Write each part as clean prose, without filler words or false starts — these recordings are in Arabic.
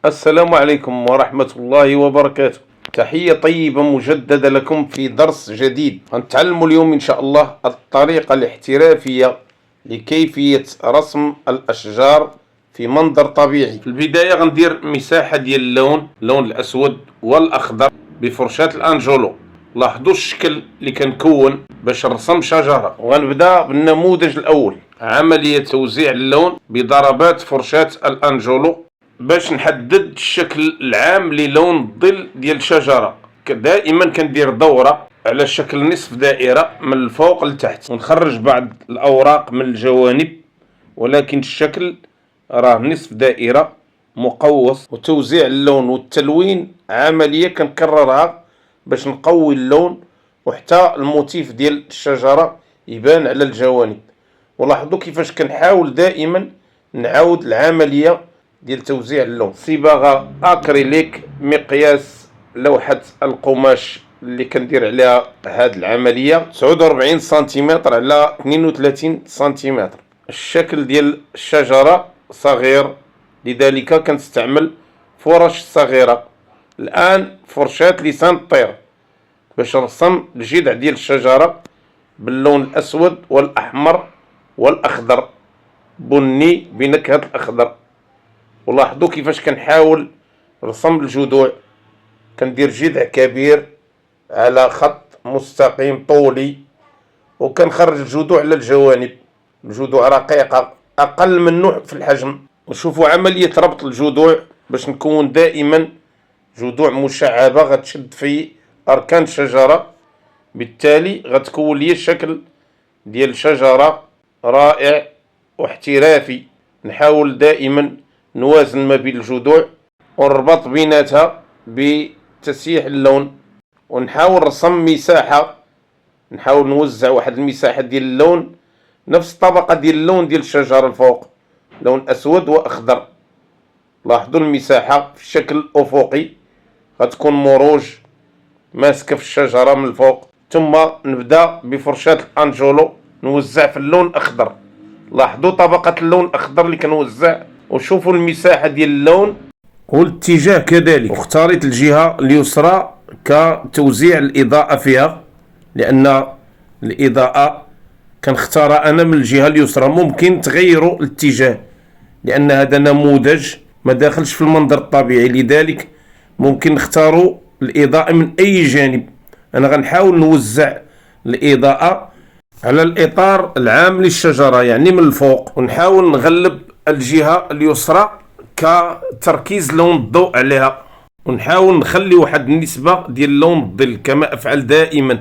السلام عليكم ورحمة الله وبركاته. تحية طيبة مجددة لكم في درس جديد. غنتعلموا اليوم إن شاء الله الطريقة الاحترافية لكيفية رسم الأشجار في منظر طبيعي. في البداية غندير مساحة ديال اللون الأسود والأخضر بفرشاة الأنجولو. لاحظوا الشكل اللي كنكون باش نرسم شجرة، وغنبدا بالنموذج الأول. عملية توزيع اللون بضربات فرشاة الأنجولو باش نحدد الشكل العام للون الظل ديال الشجرة. دائما كندير دورة على شكل نصف دائرة من الفوق لتحت، ونخرج بعض الأوراق من الجوانب، ولكن الشكل راه نصف دائرة مقوس. وتوزيع اللون والتلوين عملية كنكررها باش نقوي اللون وحتى الموتيف ديال الشجرة يبان على الجوانب. ولاحظوا كيفاش كنحاول دائما نعاود العملية ديال توزيع اللون. صباغة اكريليك مقياس لوحة القماش اللي كندير عليها هاد العملية 49 سنتيمتر على 32 سنتيمتر. الشكل ديال الشجرة صغير، لذلك كنستعمل فرش صغيرة. الآن فرشاة لسان الطير باش نرسم الجذع ديال الشجرة باللون الأسود والأحمر والأخضر، بني بنكهة الأخضر. ولاحظوا كيفاش كنحاول رسم الجذوع. كندير جذع كبير على خط مستقيم طولي، وكنخرج الجذوع على الجوانب. الجذوع رقيقة أقل منه في الحجم. وشوفوا عملية ربط الجذوع باش نكون دائما جذوع مشعبة غتشد في أركان الشجرة، بالتالي غتكون لي الشكل ديال شجرة رائع واحترافي. نحاول دائما نوازن ما بين الجذوع ونربط بيناتها بتسييح اللون، ونحاول نرسم مساحة، نحاول نوزع واحد المساحة ديال اللون نفس الطبقة ديال اللون ديال الشجرة الفوق، لون أسود وأخضر. لاحظوا المساحة في الشكل الأفقي غتكون مروج ماسكة في الشجرة من الفوق. ثم نبدأ بفرشاة الأنجولو نوزع في اللون الأخضر. لاحظوا طبقة اللون الأخضر اللي كنوزع، وشوفوا المساحة ديال اللون والاتجاه كذلك. واختاريت الجهة اليسرى كتوزيع الإضاءة فيها، لأن الإضاءة كنختارها أنا من الجهة اليسرى. ممكن تغيروا الاتجاه لأن هذا نموذج ما داخلش في المنظر الطبيعي، لذلك ممكن نختاروا الإضاءة من أي جانب. أنا غنحاول نوزع الإضاءة على الإطار العام للشجرة، يعني من الفوق، ونحاول نغلب الجهة اليسرى كتركيز لون الضوء عليها، ونحاول نخلي واحد النسبة ديال لون الظل كما أفعل دائما،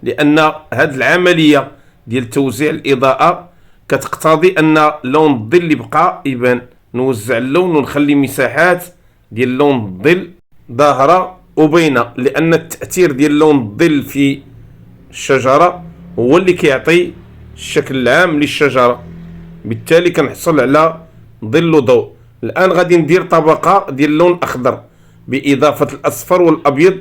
لأن هذه العملية ديال توزيع الإضاءة كتقتضي أن لون الظل يبقى يبان. نوزع اللون ونخلي مساحات ديال لون الظل ظاهرة وبينة، لأن التأثير ديال لون الظل في الشجرة هو اللي كيعطي الشكل العام للشجرة، بالتالي كنحصل على ظل وضوء. الآن غادي ندير طبقة ديال اللون الأخضر بإضافة الأصفر والأبيض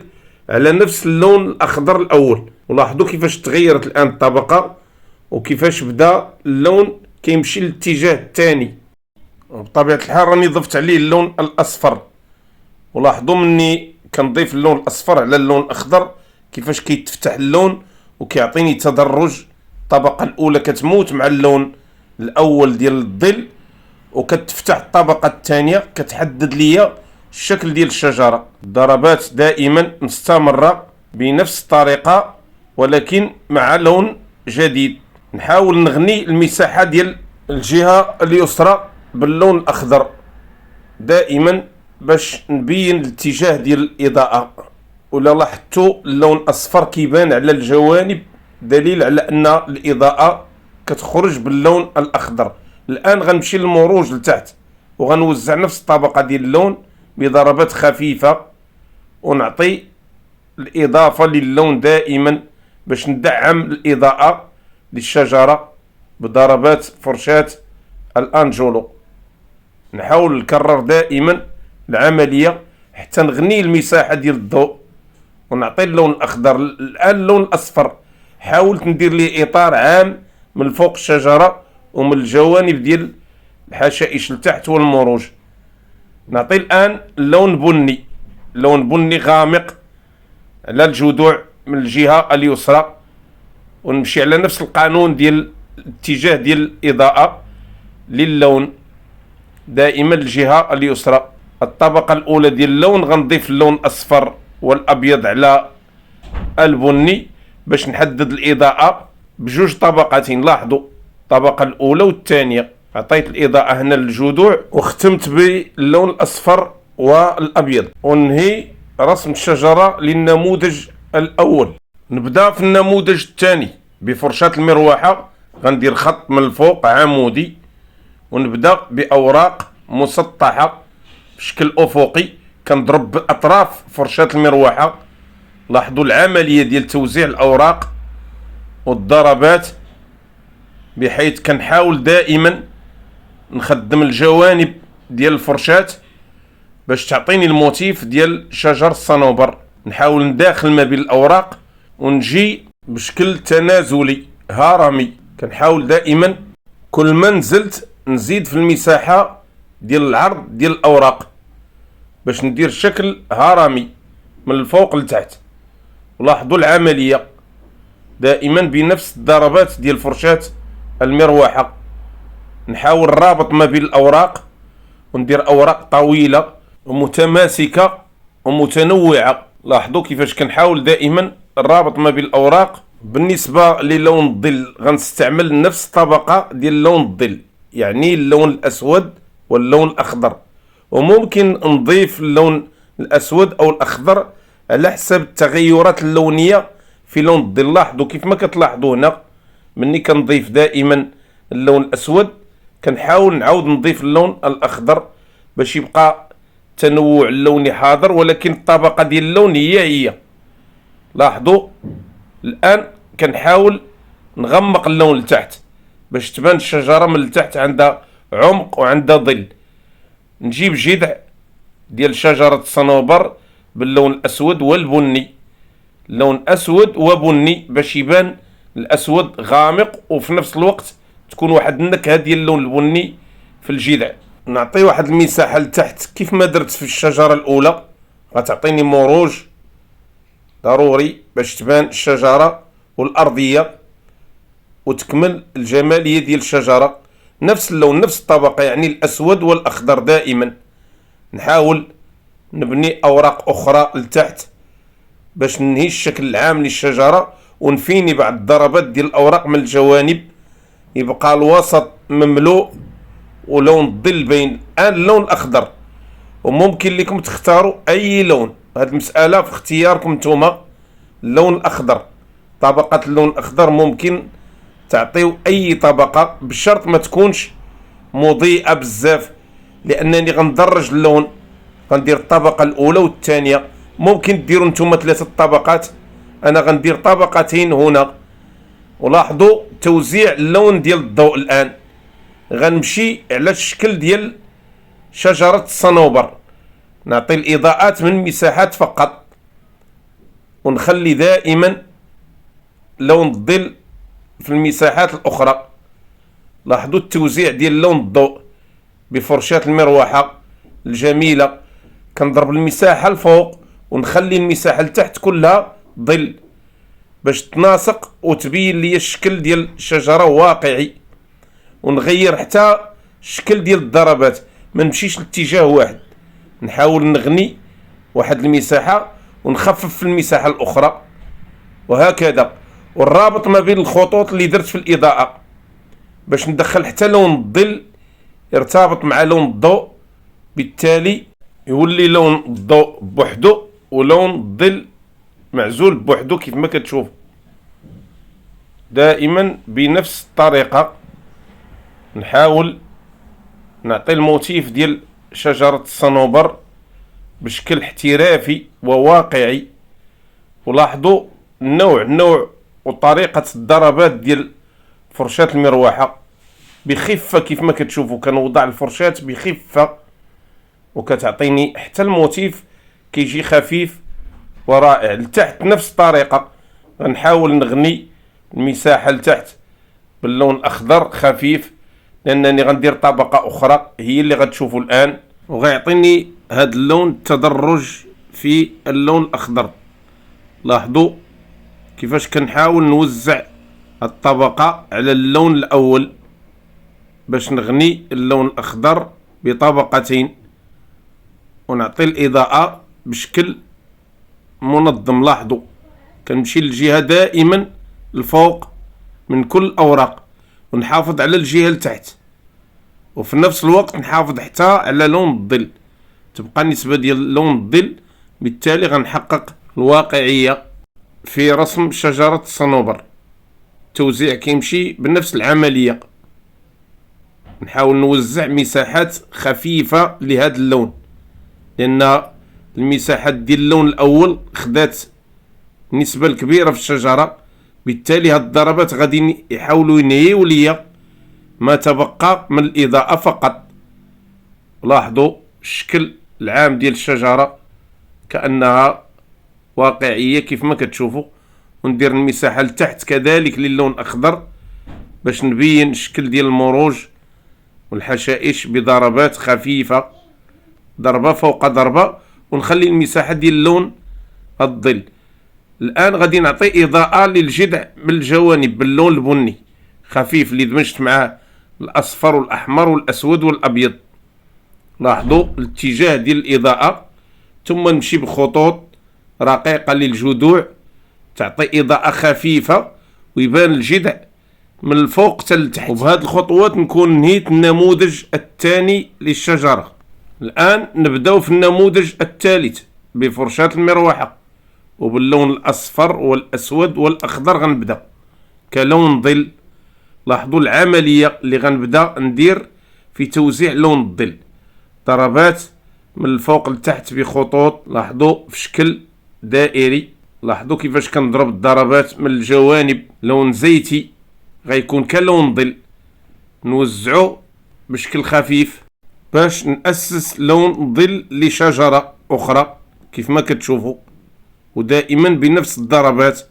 على نفس اللون الأخضر الأول. ولاحظوا كيفاش تغيرت الآن الطبقة وكيفاش بدا اللون كيمشي للاتجاه الثاني. بطبيعة الحال راني ضفت عليه اللون الأصفر، ولاحظوا مني كنضيف اللون الأصفر على اللون الأخضر كيفاش كيتفتح اللون وكيعطيني تدرج. الطبقة الأولى كتموت مع اللون الأول ديال الظل، وكتفتح الطبقة الثانية كتحدد لي الشكل ديال الشجرة. الضربات دائما مستمرة بنفس الطريقة ولكن مع لون جديد. نحاول نغني المساحة ديال الجهة اليسرى باللون الأخضر دائما باش نبين الاتجاه ديال الإضاءة. ولا لاحظتوا اللون الأصفر كيبان على الجوانب، دليل على أن الإضاءة كتخرج باللون الأخضر. الآن غنمشي للمروج لتحت، وغنوزع نفس الطبقة ديال اللون بضربات خفيفة، ونعطي الإضافة للون دائما باش ندعم الإضاءة للشجرة بضربات فرشاة الأنجولو. نحاول نكرر دائما العملية حتى نغني المساحة ديال الضوء ونعطي اللون الأخضر. الآن اللون الأصفر حاولت ندير ليه إطار عام من فوق الشجرة ومن الجوانب ديال الحشائش لتحت والمروج. نعطي الآن اللون بني، لون بني غامق على الجذوع من الجهة اليسرى، ونمشي على نفس القانون ديال الاتجاه ديال الإضاءة للون، دائما الجهة اليسرى. الطبقة الأولى ديال اللون غنضيف اللون الأصفر والأبيض على البني باش نحدد الإضاءة بجوج طبقتين. لاحظوا الطبقة الأولى والثانية، عطيت الإضاءة هنا للجذوع وختمت باللون الأصفر والأبيض. وننهي رسم الشجرة للنموذج الأول. نبدأ في النموذج الثاني بفرشاة المروحة، غندير خط من الفوق عمودي، ونبدأ بأوراق مسطحة بشكل أفقي، كنضرب بأطراف فرشاة المروحة. لاحظوا العملية ديال توزيع الأوراق والضربات، بحيث كنحاول دائما نخدم الجوانب ديال الفرشاة باش تعطيني الموتيف ديال شجر الصنوبر. نحاول نداخل ما بين الأوراق ونجي بشكل تنازلي هرمي. كنحاول دائما كل ما نزلت نزيد في المساحة ديال العرض ديال الأوراق باش ندير شكل هرمي من الفوق لتحت. ولاحظوا العملية دائما بنفس الضربات ديال فرشاة المروحة. نحاول الرابط ما بين الأوراق وندير أوراق طويلة ومتماسكة ومتنوعة. لاحظوا كيفاش كنحاول دائما الرابط ما بين الأوراق. بالنسبة للون الظل غنستعمل نفس الطبقة ديال لون الظل، يعني اللون الأسود واللون الأخضر، وممكن نضيف اللون الأسود أو الأخضر على حسب التغيرات اللونية في لون الظل. لاحظوا كيف ما كتلاحظوا هنا، مني كنضيف دائما اللون الأسود كنحاول نعاود نضيف اللون الأخضر باش يبقى تنوع اللوني حاضر، ولكن الطبقة ديال اللون هي. لاحظوا الآن كنحاول نغمق اللون لتحت باش تبان الشجرة من التحت عندها عمق وعندها ظل. نجيب جذع ديال شجرة الصنوبر باللون الأسود والبني، لون أسود وبني باش يبان الأسود غامق وفي نفس الوقت تكون واحد النكهة ديال اللون البني في الجذع. نعطي واحد المساحة لتحت كيف ما درت في الشجرة الأولى، غتعطيني مروج ضروري باش تبان الشجرة والأرضية وتكمل الجمالية ديال الشجرة. نفس اللون نفس الطبقة، يعني الأسود والأخضر. دائما نحاول نبني أوراق أخرى لتحت باش ننهي الشكل العام للشجرة، ونفيني بعض الضربات ديال الأوراق من الجوانب، يبقى الوسط مملوء ولون الظل باين. الآن اللون الأخضر، وممكن لكم تختاروا أي لون، هذه المسألة في اختياركم نتوما. اللون الأخضر، طبقة اللون الأخضر ممكن تعطيو أي طبقة بشرط ما تكونش مضيئة بزاف، لأنني غندرج اللون، غندير الطبقة الأولى والثانية. ممكن ديروا نتوما 3 طبقات، أنا غندير طبقتين هنا. ولاحظوا توزيع اللون ديال الضوء. الآن غنمشي على الشكل ديال شجرة الصنوبر، نعطي الإضاءات من مساحات فقط، ونخلي دائما لون الظل في المساحات الأخرى. لاحظوا التوزيع ديال لون الضوء بفرشاة المروحة الجميلة. كنضرب المساحة الفوق ونخلي المساحة لتحت كلها ظل باش تناسق وتبين لي الشكل ديال الشجرة واقعي. ونغير حتى الشكل ديال الضربات، ما نمشيش لاتجاه واحد، نحاول نغني واحد المساحة ونخفف في المساحة الأخرى، وهكذا. والرابط ما بين الخطوط اللي درت في الإضاءة باش ندخل حتى لون الظل يرتبط مع لون الضوء، بالتالي يولي لون الضوء بوحدو ولون الظل معزول بوحدو كيف ما كتشوف. دائما بنفس الطريقة نحاول نعطي الموتيف ديال شجرة الصنوبر بشكل احترافي وواقعي. ولاحظوا النوع وطريقة الضربات ديال فرشاة المروحة بخفة كيف ما كتشوفوا. كنوضع الفرشاة بخفة وكتعطيني حتى الموتيف كيجي خفيف ورائع. لتحت نفس الطريقة غنحاول نغني المساحة لتحت باللون الأخضر خفيف، لأنني غندير طبقة أخرى هي اللي غتشوفوا الآن. وغيعطيني هذا اللون التدرج في اللون الأخضر. لاحظوا كيفاش كنحاول نوزع الطبقة على اللون الأول باش نغني اللون الأخضر بطبقتين ونعطي الإضاءة بشكل منظم. لاحظوا كنمشي للجهة دائما الفوق من كل الأوراق ونحافظ على الجهة لتحت، وفي نفس الوقت نحافظ حتى على لون الظل، تبقى النسبة ديال لون الظل. بالتالي غنحقق الواقعية في رسم شجرة الصنوبر. التوزيع كيمشي بنفس العملية، نحاول نوزع مساحات خفيفة لهذا اللون، لأن المساحات ديال اللون الأول خدات النسبة الكبيرة في الشجرة. بالتالي هاد الضربات غادي يحاولوا ينهيو ليا ما تبقى من الإضاءة فقط. لاحظوا الشكل العام ديال الشجرة كأنها واقعية كيف ما كتشوفوا. وندير المساحة لتحت كذلك للون الأخضر باش نبين الشكل ديال المروج والحشائش بضربات خفيفة، ضربة فوق ضربة، ونخلي المساحة ديال اللون الظل. الآن غادي نعطي إضاءة للجذع من الجوانب باللون البني خفيف اللي دمجت معاه الأصفر والأحمر والأسود والأبيض. لاحظوا الاتجاه ديال الإضاءة، ثم نمشي بخطوط رقيقة للجذوع تعطي إضاءة خفيفة ويبان الجذع من الفوق حتى لتحت. وبهذه الخطوات نكون نهيت النموذج الثاني للشجرة. الآن نبداو في النموذج الثالث بفرشاة المروحة، وباللون الأصفر والأسود والأخضر غنبدا كلون ظل. لاحظوا العملية اللي غنبدا ندير في توزيع لون الظل، ضربات من الفوق لتحت بخطوط. لاحظوا في شكل دائري. لاحظوا كيفاش كنضرب الضربات من الجوانب لون زيتي غيكون كلون ظل، نوزعو بشكل خفيف باش نأسس لون ظل لشجرة أخرى كيف ما كتشوفوا. ودائما بنفس الضربات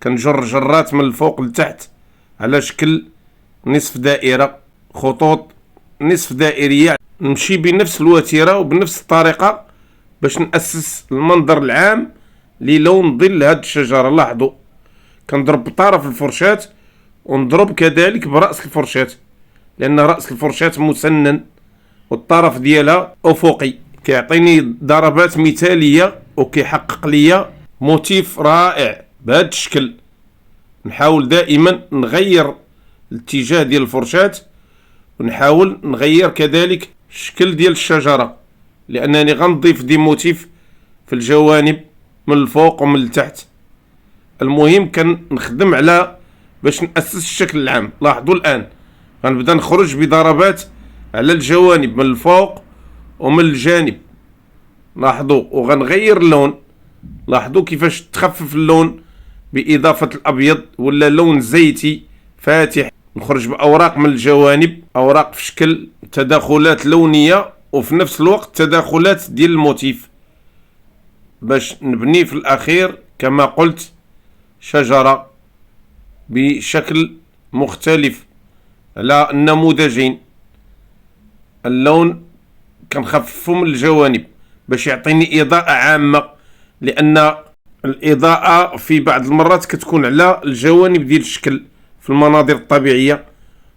كنجر جرات من الفوق لتحت على شكل نصف دائرة، خطوط نصف دائرية. نمشي بنفس الوتيرة وبنفس الطريقة باش نأسس المنظر العام للون ظل هاد الشجرة. لاحظوا كنضرب بطرف الفرشاة ونضرب كذلك برأس الفرشاة، لأن رأس الفرشاة مسنن والطرف ديالها أفقي، كيعطيني ضربات مثالية وكيحقق لي موتيف رائع بهذا الشكل. نحاول دائما نغير الاتجاه ديال الفرشاة ونحاول نغير كذلك الشكل ديال الشجرة، لأنني غنضيف دي موتيف في الجوانب من الفوق ومن التحت. المهم كنخدم على باش نأسس الشكل العام. لاحظوا الآن غنبدا نخرج بضربات على الجوانب من الفوق ومن الجانب. لاحظوا وغنغير اللون. لاحظوا كيفاش تخفف اللون بإضافة الأبيض ولا لون زيتي فاتح. نخرج بأوراق من الجوانب، أوراق في شكل تداخلات لونية وفي نفس الوقت تداخلات ديال الموتيف باش نبني في الأخير كما قلت شجرة بشكل مختلف على النموذجين. اللون كنخففو من الجوانب باش يعطيني إضاءة عامة، لأن الإضاءة في بعض المرات كتكون على الجوانب ديال الشكل في المناظر الطبيعية،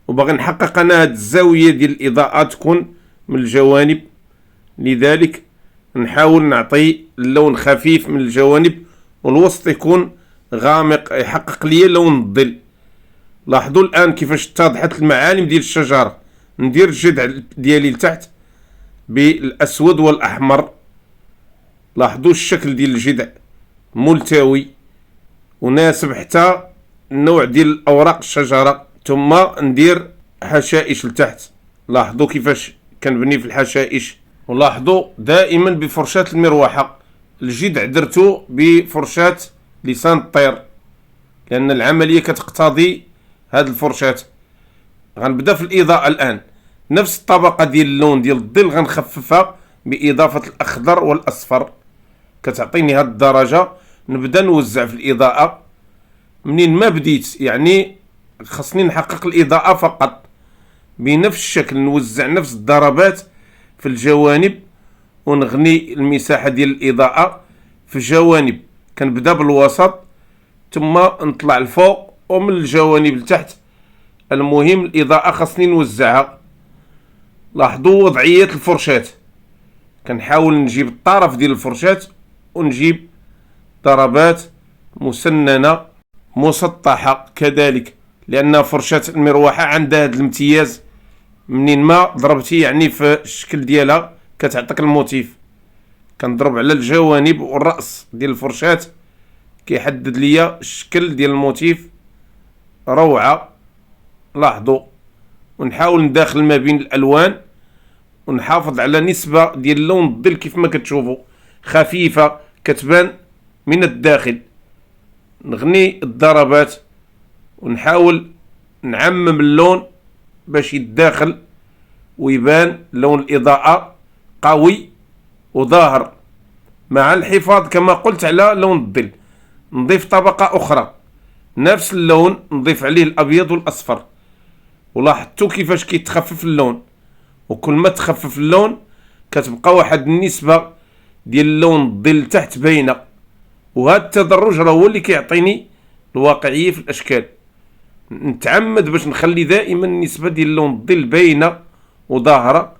وباغي نحقق أنا هاد الزاوية ديال الإضاءة تكون من الجوانب. لذلك نحاول نعطي اللون خفيف من الجوانب والوسط يكون غامق يحقق لي لون الظل. لاحظوا الآن كيفاش اتضحت المعالم ديال الشجرة. ندير الجذع ديالي لتحت بالأسود والأحمر. لاحظوا الشكل ديال الجذع ملتوي وناسب حتى النوع ديال أوراق الشجرة. ثم ندير حشائش لتحت. لاحظوا كيفاش كنبني في الحشائش. ولاحظوا دائما بفرشاة المروحة. الجذع درتو بفرشاة لسان الطير لأن العملية كتقتضي هاد الفرشاة. غنبدا في الإضاءة الآن. نفس الطبقة ديال اللون ديال الظل غنخففها بإضافة الأخضر والأصفر، كتعطيني هاد الدرجة. نبدا نوزع في الإضاءة منين ما بديت، يعني خاصني نحقق الإضاءة فقط بنفس الشكل، نوزع نفس الضربات في الجوانب، ونغني المساحة ديال الإضاءة في الجوانب. كنبدا بالوسط ثم نطلع الفوق ومن الجوانب لتحت. المهم الإضاءة خاصني نوزعها. لاحظوا وضعية الفرشاة، كنحاول نجيب الطرف ديال الفرشاة ونجيب ضربات مسننة مسطحة كذلك، لأن فرشاة المروحة عندها هذا الامتياز، منين ما ضربتي يعني في الشكل ديالها كتعطيك الموتيف. كنضرب على الجوانب والرأس ديال الفرشاة كيحدد ليا الشكل ديال الموتيف. روعة. لاحظوا، ونحاول نداخل ما بين الألوان ونحافظ على نسبة ديال اللون الظل كيف ما كتشوفوا خفيفة كتبان من الداخل. نغني الضربات ونحاول نعمم اللون باش يتداخل ويبان لون الإضاءة قوي وظاهر، مع الحفاظ كما قلت على لون الظل. نضيف طبقة أخرى نفس اللون، نضيف عليه الأبيض والأصفر. ولاحظتوا كيفاش كيتخفف اللون، وكل ما تخفف اللون كتبقى واحد النسبة ديال اللون الظل تحت باينة. وهذا التدرج راه هو اللي كيعطيني الواقعية في الأشكال. نتعمد باش نخلي دائما النسبة ديال اللون الظل باينة وظاهرة،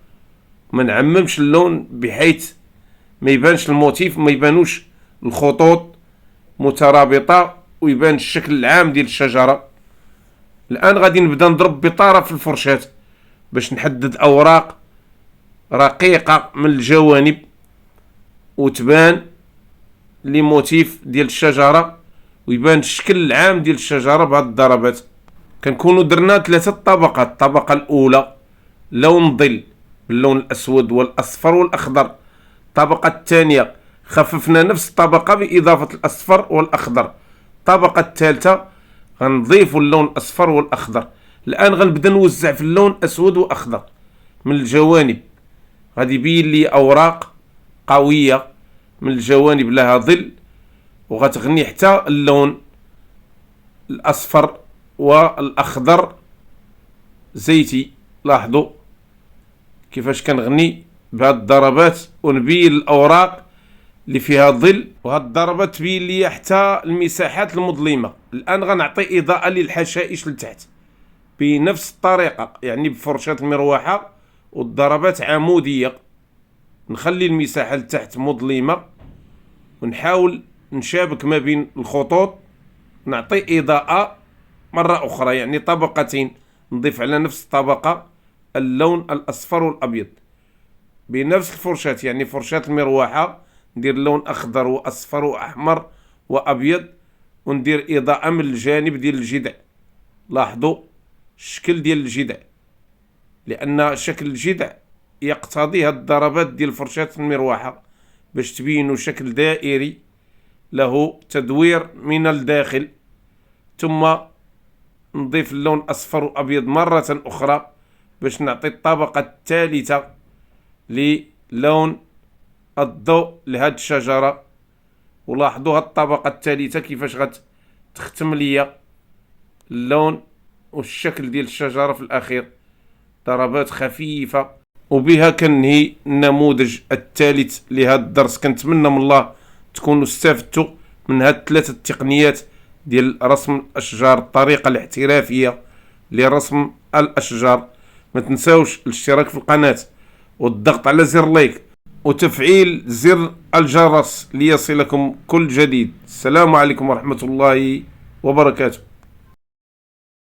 ما نعممش اللون بحيث ما يبانش الموتيف، ما يبانوش الخطوط مترابطة ويبان الشكل العام ديال الشجرة. الآن غادي نبدا نضرب بطرف الفرشاة باش نحدد أوراق رقيقة من الجوانب وتبان لي موتيف ديال الشجرة ويبان الشكل العام ديال الشجرة بهاد الضربات. كنكونوا درنا 3 طبقات. الطبقة الأولى لون ظل باللون الأسود والأصفر والأخضر. الطبقة الثانية خففنا نفس الطبقة بإضافة الأصفر والأخضر. الطبقة الثالثة غنضيف اللون الأصفر والأخضر. الآن غنبدا نوزع في اللون أسود وأخضر من الجوانب. غادي يبين لي أوراق قوية من الجوانب لها ظل، وغتغني حتى اللون الأصفر والأخضر زيتي. لاحظوا كيفاش كنغني بهاد الضربات ونبين الأوراق اللي فيها ظل، وهاد الضربات تبين لي حتى المساحات المظلمة. الآن غنعطي إضاءة للحشائش لتحت بنفس الطريقة، يعني بفرشاة المروحة والضربات عمودية. نخلي المساحة لتحت مظلمة ونحاول نشابك ما بين الخطوط. نعطي إضاءة مرة أخرى، يعني طبقتين، نضيف على نفس الطبقة اللون الأصفر والأبيض بنفس الفرشاة، يعني فرشاة المروحة ندير لون أخضر وأصفر وأحمر وأبيض، وندير إضاءة من الجانب ديال الجذع. لاحظوا الشكل ديال الجذع، لأن شكل الجذع يقتضي هاد الضربات ديال فرشاة المروحة باش تبينوا شكل دائري له تدوير من الداخل. ثم نضيف اللون أصفر وأبيض مرة أخرى باش نعطي الطبقة الثالثة للون الضوء لهاد الشجرة. ولاحظوا هاد الطبقة الثالثة كيفاش غتختم ليا اللون والشكل ديال الشجرة في الأخير. ضربات خفيفة. وبها كنهي النموذج الثالث لهذا الدرس. كنتمنى من الله تكونوا استفدتوا من هاد 3 التقنيات ديال رسم الأشجار، الطريقة الاحترافية لرسم الأشجار. ما تنساوش الاشتراك في القناة والضغط على زر لايك وتفعيل زر الجرس ليصلكم كل جديد. السلام عليكم ورحمة الله وبركاته.